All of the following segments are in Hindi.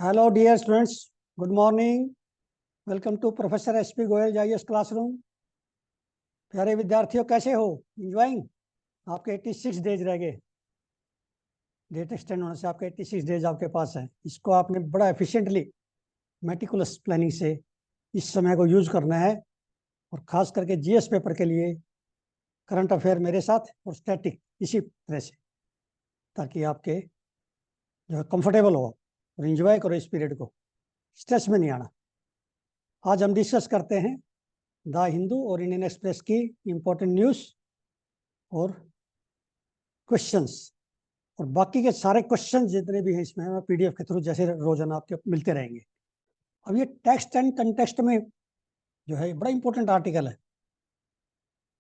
Hello dear students, good morning. Welcome to professor SP Goyal जाइएस क्लासरूम। प्यारे विद्यार्थियों, कैसे हो? इंजॉइंग? आपके 86 डेज रह गए। डेट एक्सटेंड होने से आपके 86 डेज आपके पास है। इसको आपने बड़ा एफिशिएंटली मेटिकुलस प्लानिंग से इस समय को यूज करना है, और खास करके जीएस पेपर के लिए करंट अफेयर मेरे साथ और स्टैटिक इसी तरह से, ताकि आपके जो है कंफर्टेबल हो और इंजॉय करो इस पीरियड को, स्ट्रेस में नहीं आना। आज हम डिस्कस करते हैं द हिंदू और इंडियन एक्सप्रेस की इंपॉर्टेंट न्यूज़ और क्वेश्चंस, और बाकी के सारे क्वेश्चंस जितने भी हैं इसमें मैं पीडीएफ के थ्रू जैसे रोजाना आपके मिलते रहेंगे। अब ये टेक्स्ट एंड कंटेक्स्ट में जो है बड़ा इंपॉर्टेंट आर्टिकल है,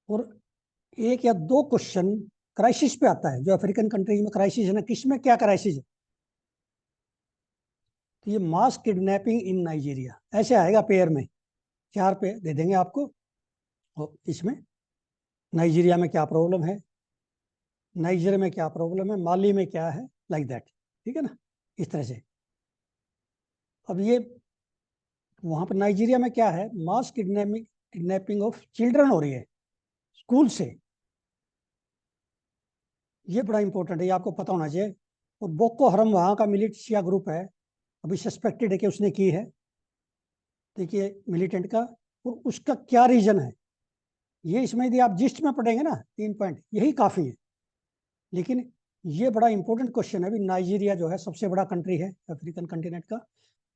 और एक या दो क्वेश्चन क्राइसिस पे आता है। जो अफ्रीकन कंट्रीज में क्राइसिस है ना, किस में क्या क्राइसिस है, तो ये मास किडनैपिंग इन नाइजीरिया ऐसे आएगा पेयर में, 4 पे दे देंगे आपको। और इसमें नाइजीरिया में क्या प्रॉब्लम है, नाइजीरिया में क्या प्रॉब्लम है, माली में क्या है, लाइक दैट। ठीक है ना, इस तरह से। अब ये वहां पर नाइजीरिया में क्या है, मास किडनैपिंग ऑफ चिल्ड्रन हो रही है स्कूल से। ये बड़ा इंपॉर्टेंट है, ये आपको पता होना चाहिए। और बोको हरम वहां का मिलिशिया ग्रुप है, अभी सस्पेक्टेड है कि उसने की है, देखिए मिलिटेंट का। और उसका क्या रीजन है, ये इसमें यदि आप जिस्ट में पढ़ेंगे ना 3 पॉइंट, यही काफी है। लेकिन ये बड़ा इंपॉर्टेंट क्वेश्चन है। अभी नाइजीरिया जो है सबसे बड़ा कंट्री है अफ्रीकन कंटिनेंट का,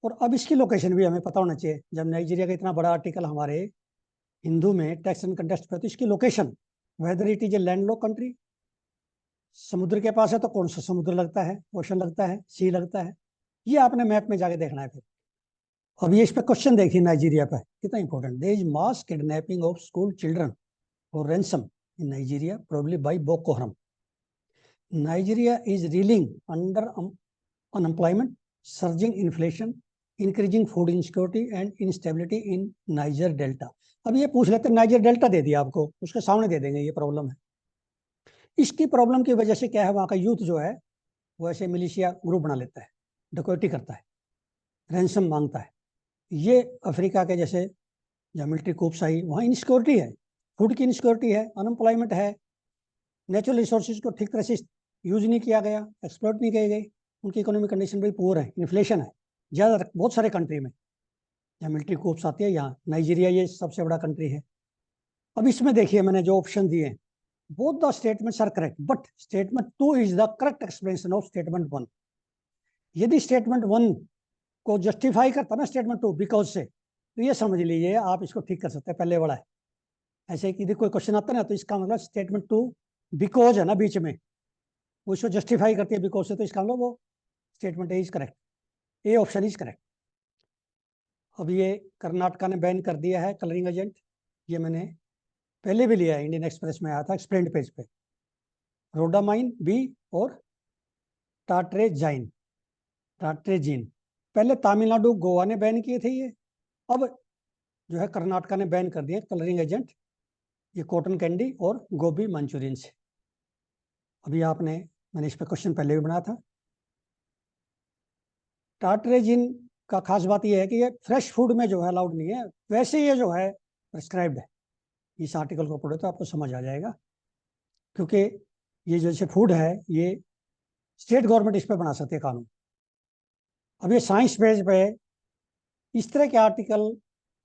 और अब इसकी लोकेशन भी हमें पता होना चाहिए। जब नाइजीरिया का इतना बड़ा आर्टिकल हमारे हिंदू में टेक्स्ट एंड कंटेस्ट पे, तो इसकी location, whether it is a landlocked country, समुद्र के पास है तो कौन सा समुद्र लगता है, ओशन लगता है, सी लगता है, ये आपने मैप में जाके देखना है फिर। अब ये इस पे क्वेश्चन देखिए नाइजीरिया पे कितना important. There is mass kidnapping of school children और ransom in Nigeria probably by Boko Haram. Nigeria is reeling under unemployment, surging inflation, increasing food insecurity and instability in Niger Delta। अब ये पूछ लेते हैं, नाइजर डेल्टा दे दिया आपको, उसके सामने दे देंगे ये प्रॉब्लम है। इसकी प्रॉब्लम की वजह से क्या है, वहाँ का यूथ जो है वो ऐसे मिलिशिया ग्रुप बना लेता है, डकैती करता है, रैंसम मांगता है। ये अफ्रीका के जैसे जहाँ मिलिट्री कूप्स आई, वहाँ इनसिक्योरिटी है, फूड की इनसिक्योरिटी है, अनएम्प्लॉयमेंट है, नेचुरल रिसोर्सेज को ठीक तरह से यूज नहीं किया गया, एक्सप्लॉइट नहीं किए गए, उनकी इकोनॉमिक कंडीशन भी पुअर है, इन्फ्लेशन है ज़्यादा बहुत सारे कंट्री में जहाँ मिलिट्री कूप्स आती है। यहाँ नाइजीरिया ये सबसे बड़ा कंट्री है। अब इसमें देखिए मैंने जो ऑप्शन दिए हैं, both the statements are correct, but statement 2 is the correct explanation of statement 1। यदि स्टेटमेंट 1 को जस्टिफाई करता ना स्टेटमेंट 2 बिकॉज से, तो ये समझ लीजिए आप इसको ठीक कर सकते हैं, पहले वाला है। ऐसे कि यदि कोई क्वेश्चन आता है ना, तो इसका मतलब स्टेटमेंट 2 बिकॉज है ना बीच में, वो इसको जस्टिफाई करती है बिकॉज से, तो इसका मतलब वो statement A is correct, A option is correct. अब ये कर्नाटका ने बैन कर दिया है कलरिंग एजेंट, ये मैंने पहले भी लिया है, इंडियन एक्सप्रेस में आया था एक्सप्लेन्ड पेज पे। रोडामाइन बी और टाट्रेजीन पहले तमिलनाडु गोवा ने बैन किए थे ये, अब जो है कर्नाटका ने बैन कर दिए कलरिंग एजेंट, ये कॉटन कैंडी और गोभी मंचूरियन से। अभी मैंने इस पर क्वेश्चन पहले भी बनाया था। टाट्रेजिन का खास बात यह है कि ये फ्रेश फूड में जो है अलाउड नहीं है, वैसे ये जो है प्रिस्क्राइब्ड है। इस आर्टिकल को पढ़ो तो आपको समझ आ जाएगा, क्योंकि ये जैसे फूड है ये स्टेट गवर्नमेंट इस पर बना सकती है कानून। अब ये साइंस पेज पे इस तरह के आर्टिकल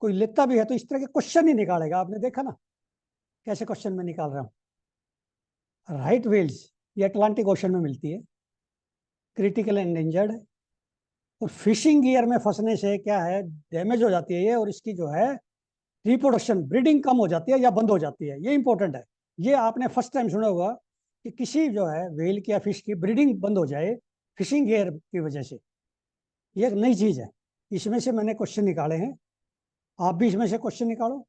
कोई लेता भी है तो इस तरह के क्वेश्चन ही निकालेगा। आपने देखा ना कैसे क्वेश्चन में निकाल रहा हूँ। राइट व्हेल्स ये अटलांटिक ओशन में मिलती है, क्रिटिकल एंडेंजर्ड है, और फिशिंग गियर में फंसने से क्या है, डैमेज हो जाती है ये, और इसकी जो है रिप्रोडक्शन ब्रीडिंग कम हो जाती है या बंद हो जाती है। ये इंपॉर्टेंट है। ये आपने फर्स्ट टाइम सुना होगा कि किसी जो है व्हेल की या फिश की ब्रीडिंग बंद हो जाए फिशिंग गियर की वजह से। ये एक नई चीज है, इसमें से मैंने क्वेश्चन निकाले हैं, आप भी इसमें से क्वेश्चन निकालो।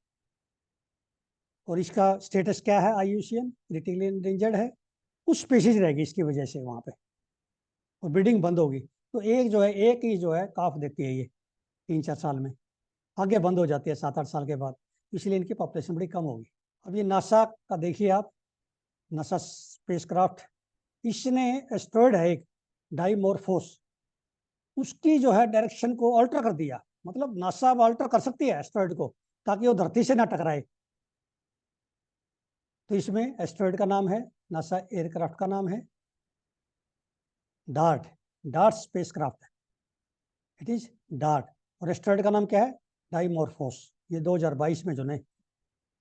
और इसका स्टेटस क्या है, IUCN क्रिटिकली एंडेंजर्ड है, कुछ स्पीशीज रहेगी इसकी वजह से वहां पे, और ब्रीडिंग बंद होगी। तो एक ही जो है काफ देती है ये 3-4 साल में, आगे बंद हो जाती है 7-8 साल के बाद, इसलिए इनकी पॉपुलेशन बड़ी कम होगी। अब ये नासा का देखिए आप, नासा स्पेसक्राफ्ट, इसने एस्ट्रॉयड है एक डाइमोरफोस, उसकी जो है डायरेक्शन को अल्टर कर दिया, मतलब नासा अब अल्टर कर सकती है एस्ट्रॉयड को ताकि वो धरती से ना टकराए। तो इसमें एस्ट्रॉयड का नाम है, नासा एयरक्राफ्ट का नाम है dart, dart spacecraft, it is dart. और एस्ट्रॉयड का नाम क्या है? डाइमॉर्फोस। ये 2022 में जो ने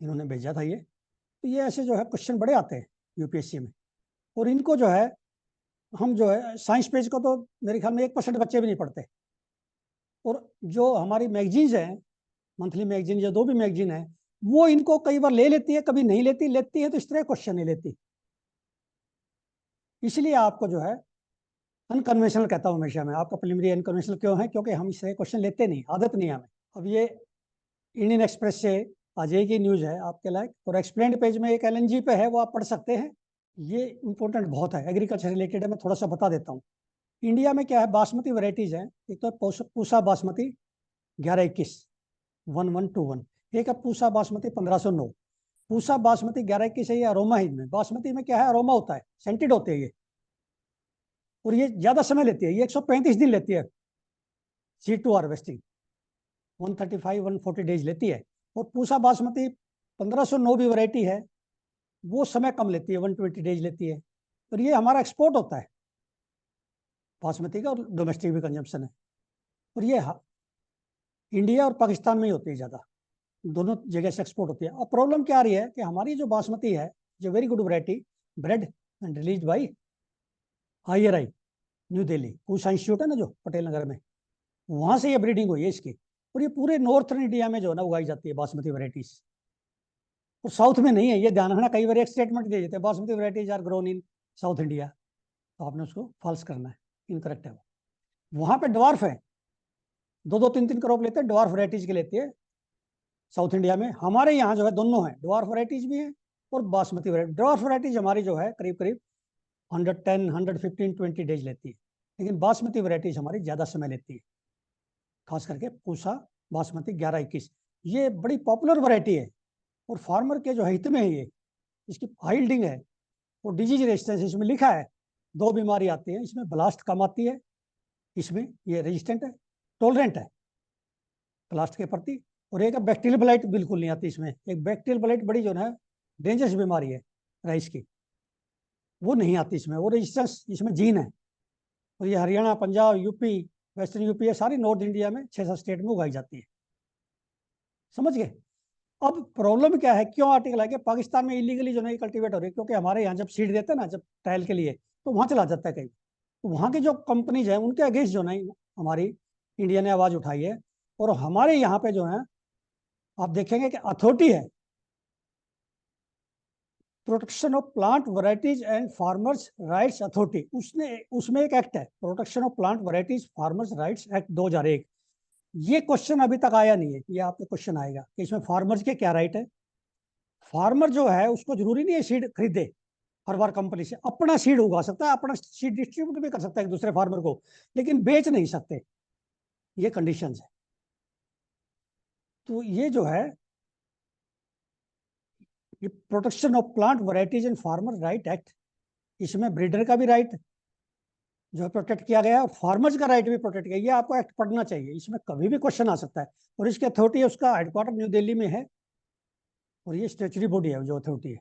इन्होंने भेजा था ये। तो ये ऐसे जो है क्वेश्चन बड़े आते हैं यूपीएससी में, और इनको जो है हम जो है साइंस पेज को तो मेरे ख्याल में 1% बच्चे भी नहीं पढ़ते। और जो हमारी मैगजीन्स हैं, मंथली मैगजीन या दो भी मैगजीन है, वो इनको कई बार ले लेती है, कभी नहीं लेती, लेती है तो इस तरह क्वेश्चन नहीं लेती। इसलिए आपको जो है अनकन्वेंशनल कहता हूँ हमेशा मैं, आपका प्रिलिमिनरी अनकन्वेंशनल क्यों है? क्योंकि हम इससे क्वेश्चन लेते नहीं, आदत नहीं है हमें। अब ये इंडियन एक्सप्रेस से आज एक ही न्यूज है आपके लायक, और एक्सप्लेन्ड पेज में एक एलएनजी पे है, वो आप पढ़ सकते हैं। ये इंपॉर्टेंट बहुत है, एग्रीकल्चर रिलेटेड है, मैं थोड़ा सा बता देता हूँ। इंडिया में क्या है, बासमती वैरायटीज हैं। एक तो पूसा बासमती 1121 1121, एक है पूसा बासमती 1509। पूसा बासमती 1121 है, ये अरोमा है। इनमें बासमती में क्या है, अरोमा होता है, सेंटेड होते हैं ये, और ये ज्यादा समय लेती है, ये 135 दिन लेती है सीड टू हार्वेस्टिंग, 135-140 डेज लेती है। और पूसा बासमती 1509 भी वैरायटी है, वो समय कम लेती है, 120 डेज लेती है। और ये हमारा एक्सपोर्ट होता है बासमती का, और डोमेस्टिक भी कंजम्पशन है। और ये इंडिया और पाकिस्तान में ही होती है ज़्यादा, दोनों जगह से एक्सपोर्ट होती है। अब प्रॉब्लम क्या आ रही है कि हमारी जो बासमती है, जो very good variety, bread and release by IRI new Delhi, Pusa institute है ना जो पटेल नगर में, वहां से ये ब्रीडिंग हुई है इसकी। और ये पूरे नॉर्थर्न इंडिया में जो है ना उगाई जाती है बासमती वैरायटीज, और साउथ में नहीं है, ये ध्यान रखना। कई बार एक स्टेटमेंट दे देते हैं basmati varieties are grown in south India, तो आपने उसको फॉल्स करना है, इनकरेक्ट है वो। वहां पे डवार्फ है, 2-2, 3-3 क्रॉप लेते हैं, डवार्फ वैरायटीज के लेते हैं साउथ इंडिया में। हमारे यहाँ जो है दोनों है, डवार्फ वैरायटीज भी है और बासमती वैरायटी। डवार्फ वैरायटीज हमारी जो है करीब करीब 110, 115, 20 डेज लेती है, लेकिन बासमती वैरायटीज हमारी ज़्यादा समय लेती है, खास करके पूसा बासमती 1121। ये बड़ी पॉपुलर वैरायटी है, और फार्मर के जो हित में है ये, इसकी हाइल्डिंग है और डिजीज रेजिस्टेंस इसमें लिखा है। 2 बीमारी आती है इसमें, ब्लास्ट कम आती है इसमें, ये रेजिस्टेंट है, टॉलरेंट है ब्लास्ट के प्रति। और एक बैक्टीरियल ब्लाइट बिल्कुल नहीं आती इसमें। एक बैक्टीरियल ब्लाइट बड़ी जो है डेंजरस बीमारी है राइस की, वो नहीं आती इसमें, वो रेजिस्टेंस इसमें जीन है। और ये Haryana, Punjab, UP, western UP, है सारी नॉर्थ इंडिया में 6-7 स्टेट में उगाई जाती है। समझ गए? अब प्रॉब्लम क्या है, क्यों आर्टिकल है कि पाकिस्तान में इलीगली जो है कल्टीवेट हो रही है, क्योंकि हमारे यहाँ जब सीड देते हैं ना, जब ट्रायल के लिए, तो वहाँ चला जाता है कहीं। तो वहाँ की जो कंपनीज है उनके अगेंस्ट जो है हमारी इंडिया ने आवाज उठाई है। और हमारे यहाँ पे जो है आप देखेंगे कि अथॉरिटी है, protection of plant varieties and farmers rights authority, उसने उसमें एक एक्ट है, protection of plant varieties farmers rights act 2001। ये क्वेश्चन अभी तक आया नहीं है, ये आपके क्वेश्चन आएगा कि इसमें फार्मर्स के क्या राइट है। फार्मर जो है उसको जरूरी नहीं है सीड खरीदे, हर बार कंपनी से अपना सीड उगा सकता है, अपना सीड डिस्ट्रीब्यूट भी कर सकता है एक दूसरे फार्मर को, लेकिन बेच नहीं सकते, ये कंडीशंस है। तो ये जो है ये protection of plant varieties and farmer right act, इसमें ब्रीडर का भी राइट जो है प्रोटेक्ट किया गया है, और फार्मर्स का राइट भी प्रोटेक्ट किया। ये आपको एक्ट पढ़ना चाहिए, इसमें कभी भी क्वेश्चन आ सकता है। और इसकी अथॉरिटी, उसका हेडक्वार्टर न्यू दिल्ली में है, और ये स्टेचुरी बॉडी है जो अथॉरिटी है।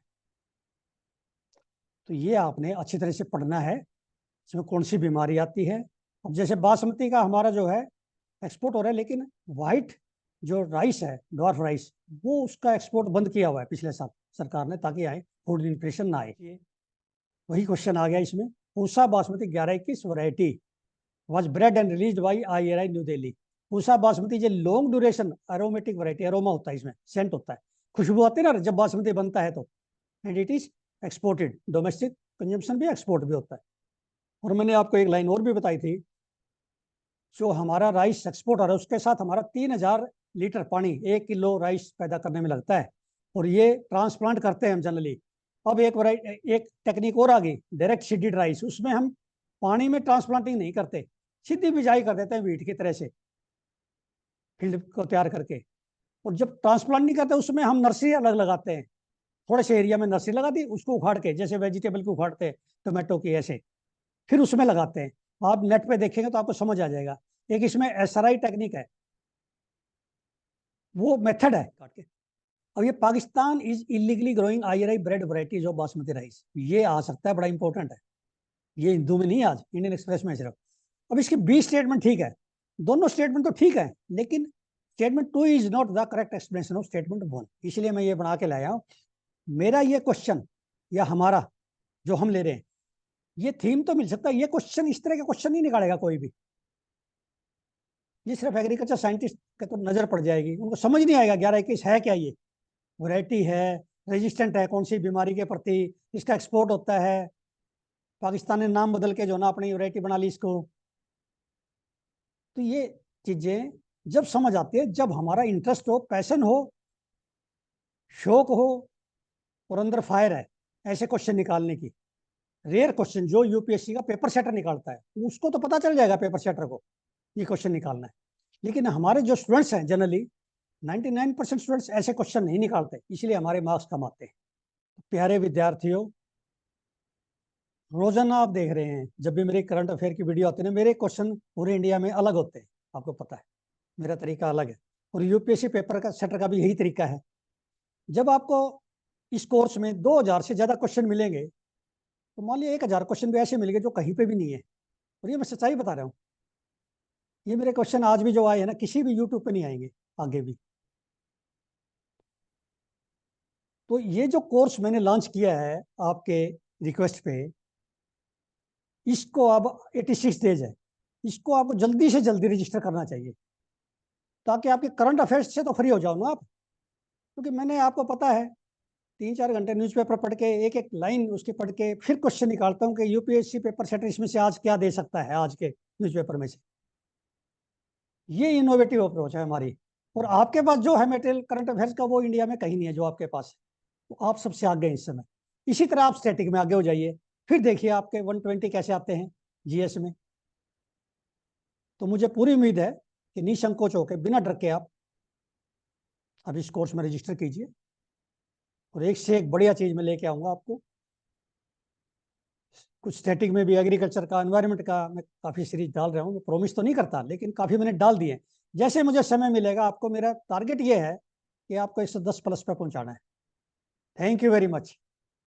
तो ये आपने अच्छी तरह से पढ़ना है, इसमें कौन सी बीमारी आती है। अब जैसे बासमती का हमारा जो है एक्सपोर्ट हो रहा है, लेकिन वाइट जो राइस है, डॉर्फ राइस, वो उसका एक्सपोर्ट बंद किया हुआ है पिछले साल सरकार ने, ताकि आए फूड इन्फ्लेशन ना आए। वही क्वेश्चन आ गया इसमें। Pusa basmati 1121 variety was bred and released by IRI new Delhi. Pusa basmati जो long duration aromatic variety, aroma होता है इसमें, सेंट होता है, खुशबू आती है ना जब बासमती बनता है तो, and it is exported, domestic consumption भी, एक्सपोर्ट भी होता है। और मैंने आपको एक लाइन और भी बताई थी, जो हमारा राइस एक्सपोर्ट हो रहा है उसके साथ हमारा 3000 लीटर पानी 1 किलो राइस पैदा करने में लगता है, और ये ट्रांसप्लांट करते हैं हम जनरली। अब एक टेक्निक और आ गई, डायरेक्ट सीडेड राइस, उसमें हम पानी में ट्रांसप्लांटिंग नहीं करते, सीधी बिजाई कर देते हैं वीट की तरह से, फील्ड को तैयार करके। और जब ट्रांसप्लांट नहीं करते उसमें हम नर्सरी अलग लगाते हैं, थोड़े से एरिया में नर्सरी लगा दी, उसको उखाड़ के, जैसे वेजिटेबल को उखाड़ते हैं टोमेटो की, ऐसे फिर उसमें लगाते हैं। आप नेट पे देखेंगे तो आपको समझ आ जाएगा। एक इसमें एसआरआई टेक्निक है, वो मेथड है काट के। अब ये Pakistan is illegally growing IRI bread varieties of basmati rice, ये आ सकता है, बड़ा इंपॉर्टेंट है। ये हिंदू में नहीं, आज इंडियन एक्सप्रेस में सिर्फ। अब इसकी बी स्टेटमेंट ठीक है, दोनों स्टेटमेंट तो ठीक है, लेकिन statement 2 is not the correct explanation of statement 1, इसलिए मैं ये बना के लाया हूँ। मेरा ये क्वेश्चन या हमारा जो हम ले रहे हैं, ये थीम तो मिल सकता है, ये क्वेश्चन इस तरह के क्वेश्चन नहीं निकालेगा कोई भी। ये सिर्फ एग्रीकल्चर साइंटिस्ट का तो नजर पड़ जाएगी, उनको समझ नहीं आएगा 11-21 है क्या, ये वैरायटी है, रेजिस्टेंट है कौन सी बीमारी के प्रति, इसका एक्सपोर्ट होता है, पाकिस्तान ने नाम बदल के जो ना अपनी वैरायटी बना ली इसको। तो ये चीजें जब समझ आती है, जब हमारा इंटरेस्ट हो, पैशन हो, शौक हो, और अंदर फायर है ऐसे क्वेश्चन निकालने की। रेयर क्वेश्चन जो यूपीएससी का पेपर सेटर निकालता है, उसको तो पता चल जाएगा पेपर सेटर को ये क्वेश्चन निकालना है, लेकिन हमारे जो स्टूडेंट्स हैं जनरली 99% स्टूडेंट्स ऐसे क्वेश्चन नहीं निकालते, इसलिए हमारे मार्क्स कम आते हैं। प्यारे विद्यार्थियों, रोजाना आप देख रहे हैं जब भी मेरे करंट अफेयर की वीडियो आती है ना, मेरे क्वेश्चन पूरे इंडिया में अलग होते हैं, आपको पता है मेरा तरीका अलग है, और यूपीएससी पेपर का सेटर का भी यही तरीका है। जब आपको इस कोर्स में 2000 से ज्यादा क्वेश्चन मिलेंगे, तो मान लिया 1000 क्वेश्चन भी ऐसे मिलेंगे जो कहीं पे भी नहीं है, और ये मैं सच्चाई बता रहा हूँ। ये मेरे क्वेश्चन आज भी जो आए हैं ना, किसी भी यूट्यूब पे नहीं आएंगे आगे भी। तो ये जो कोर्स मैंने लॉन्च किया है आपके रिक्वेस्ट पे, इसको अब 86 डेज है, इसको आपको जल्दी से जल्दी रजिस्टर करना चाहिए, ताकि आपके करंट अफेयर्स से तो फ्री हो जाओ ना आप। क्योंकि मैंने, आपको पता है, 3-4 घंटे न्यूज़पेपर पढ़ के एक एक लाइन उसके पढ़ के फिर क्वेश्चन निकालता हूँ कि यूपीएससी पेपर सेटर इसमें से आज क्या दे सकता है, आज के न्यूज़पेपर में से। ये इनोवेटिव अप्रोच है हमारी, और आपके पास जो है मटेरियल करंट अफेयर्स का, वो इंडिया में कहीं नहीं है जो आपके पास है। तो आप सबसे आगे हैं इस समय। इसी तरह आप स्टैटिक में आगे हो जाइए, फिर देखिए आपके 120 कैसे आते हैं जीएस में। तो मुझे पूरी उम्मीद है कि निसंकोच होकर, बिना डर के, आप अब इस कोर्स में रजिस्टर कीजिए, और एक से एक बढ़िया चीज मैं लेके आऊंगा आपको। कुछ स्टैटिक में भी एग्रीकल्चर का, एनवायरनमेंट का मैं काफ़ी सीरीज डाल रहा हूँ, मैं प्रॉमिस तो नहीं करता, लेकिन काफ़ी मैंने डाल दिए। जैसे मुझे समय मिलेगा आपको, मेरा टारगेट ये है कि आपको 110 प्लस पे पहुंचाना है। Thank you very much.